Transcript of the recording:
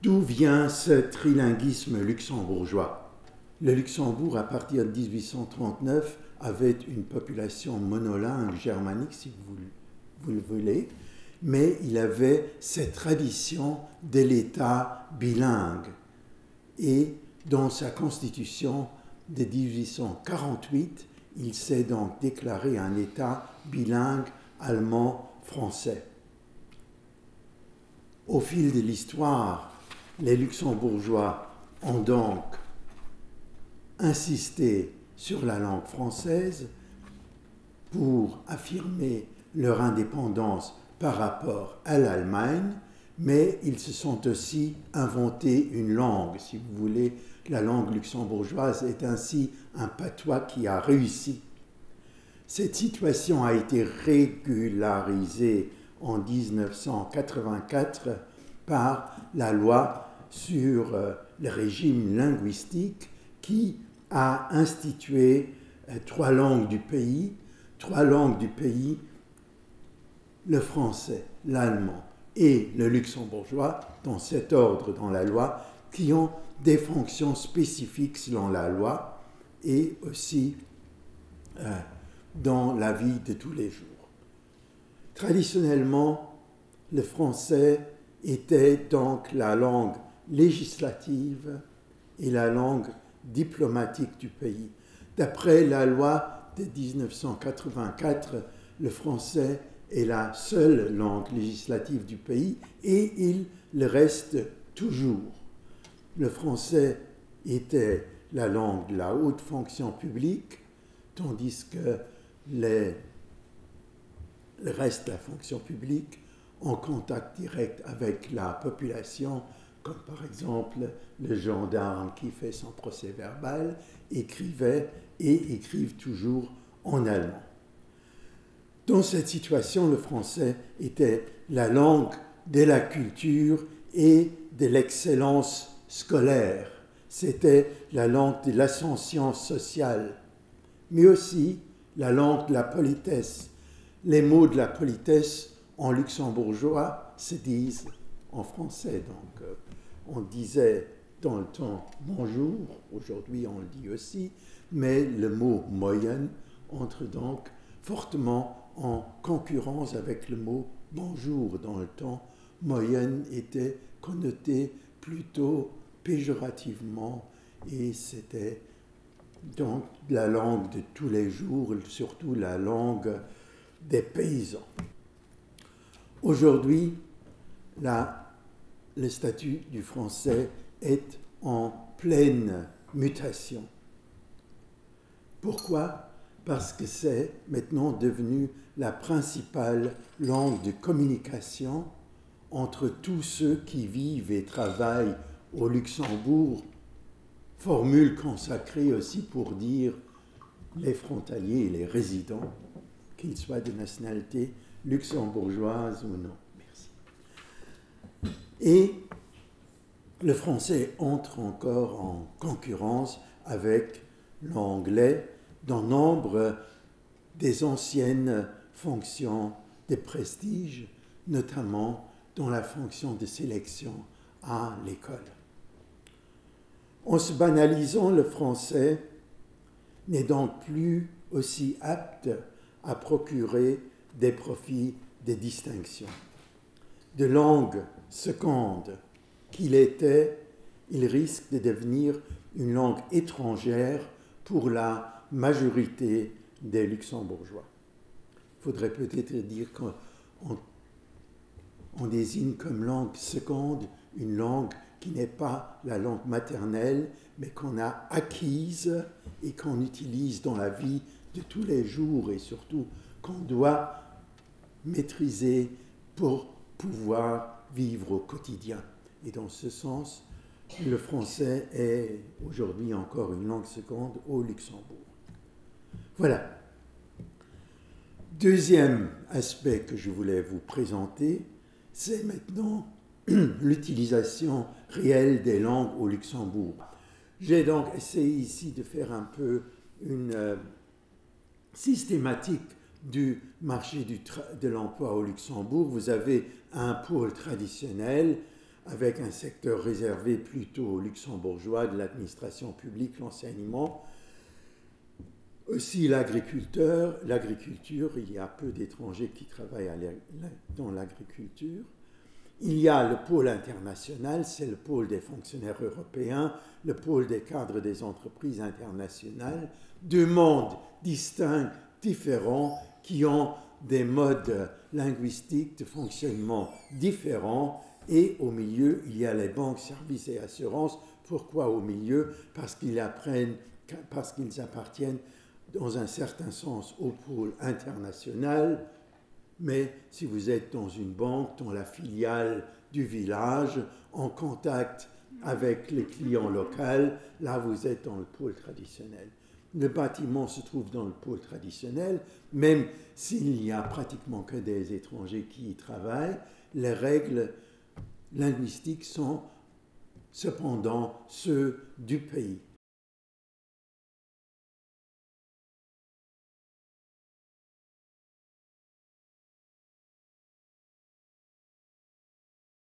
D'où vient ce trilinguisme luxembourgeois? Le Luxembourg, à partir de 1839, avait une population monolingue germanique, si vous le voulez, mais il avait cette tradition de l'État bilingue. Et dans sa constitution de 1848, il s'est donc déclaré un État bilingue allemand-français. Au fil de l'histoire, les Luxembourgeois ont donc insisté sur la langue française pour affirmer leur indépendance par rapport à l'Allemagne, mais ils se sont aussi inventé une langue. Si vous voulez, la langue luxembourgeoise est ainsi un patois qui a réussi. Cette situation a été régularisée en 1984 par la loi sur le régime linguistique qui a institué trois langues du pays, le français, l'allemand et le luxembourgeois, dans cet ordre dans la loi, qui ont des fonctions spécifiques selon la loi et aussi dans la vie de tous les jours. Traditionnellement, le français était donc la langue législative et la langue diplomatique du pays. D'après la loi de 1984, le français est la seule langue législative du pays et il le reste toujours. Le français était la langue de la haute fonction publique, tandis que le reste de la fonction publique en contact direct avec la population, comme par exemple le gendarme qui fait son procès verbal, écrivait et écrivent toujours en allemand. Dans cette situation, le français était la langue de la culture et de l'excellence scolaire. C'était la langue de l'ascension sociale, mais aussi la langue de la politesse. Les mots de la politesse en luxembourgeois se disent en français. Donc, on disait dans le temps bonjour, aujourd'hui on le dit aussi, mais le mot moyen entre donc fortement en concurrence avec le mot bonjour. Dans le temps, moyenne était connoté plutôt péjorativement et c'était donc la langue de tous les jours, surtout la langue des paysans. Aujourd'hui, le statut du français est en pleine mutation. Pourquoi? Parce que c'est maintenant devenu la principale langue de communication entre tous ceux qui vivent et travaillent au Luxembourg, formule consacrée aussi pour dire les frontaliers et les résidents, qu'ils soient de nationalité luxembourgeoise ou non. Merci. Et le français entre encore en concurrence avec l'anglais dans nombre des anciennes fonctions de prestige, notamment dans la fonction de sélection à l'école. En se banalisant, le français n'est donc plus aussi apte à procurer des profits de distinction. De langue seconde qu'il était, il risque de devenir une langue étrangère pour la majorité des luxembourgeois. Il faudrait peut-être dire qu'on désigne comme langue seconde une langue qui n'est pas la langue maternelle, mais qu'on a acquise et qu'on utilise dans la vie de tous les jours et surtout qu'on doit maîtriser pour pouvoir vivre au quotidien. Et dans ce sens, le français est aujourd'hui encore une langue seconde au Luxembourg. Voilà. Deuxième aspect que je voulais vous présenter, c'est maintenant l'utilisation réelle des langues au Luxembourg. J'ai donc essayé ici de faire un peu une systématique du marché de l'emploi au Luxembourg. Vous avez un pôle traditionnel avec un secteur réservé plutôt aux luxembourgeois de l'administration publique, l'enseignement. Aussi l'agriculture, il y a peu d'étrangers qui travaillent dans l'agriculture. Il y a le pôle international, c'est le pôle des fonctionnaires européens, le pôle des cadres des entreprises internationales, deux mondes distincts, différents, qui ont des modes linguistiques de fonctionnement différents. Et au milieu, il y a les banques, services et assurances. Pourquoi au milieu? Parce qu'ils appartiennent dans un certain sens au pôle international. Mais si vous êtes dans une banque, dans la filiale du village, en contact avec les clients locaux, là vous êtes dans le pôle traditionnel. Le bâtiment se trouve dans le pôle traditionnel, même s'il n'y a pratiquement que des étrangers qui y travaillent, les règles linguistiques sont cependant ceux du pays.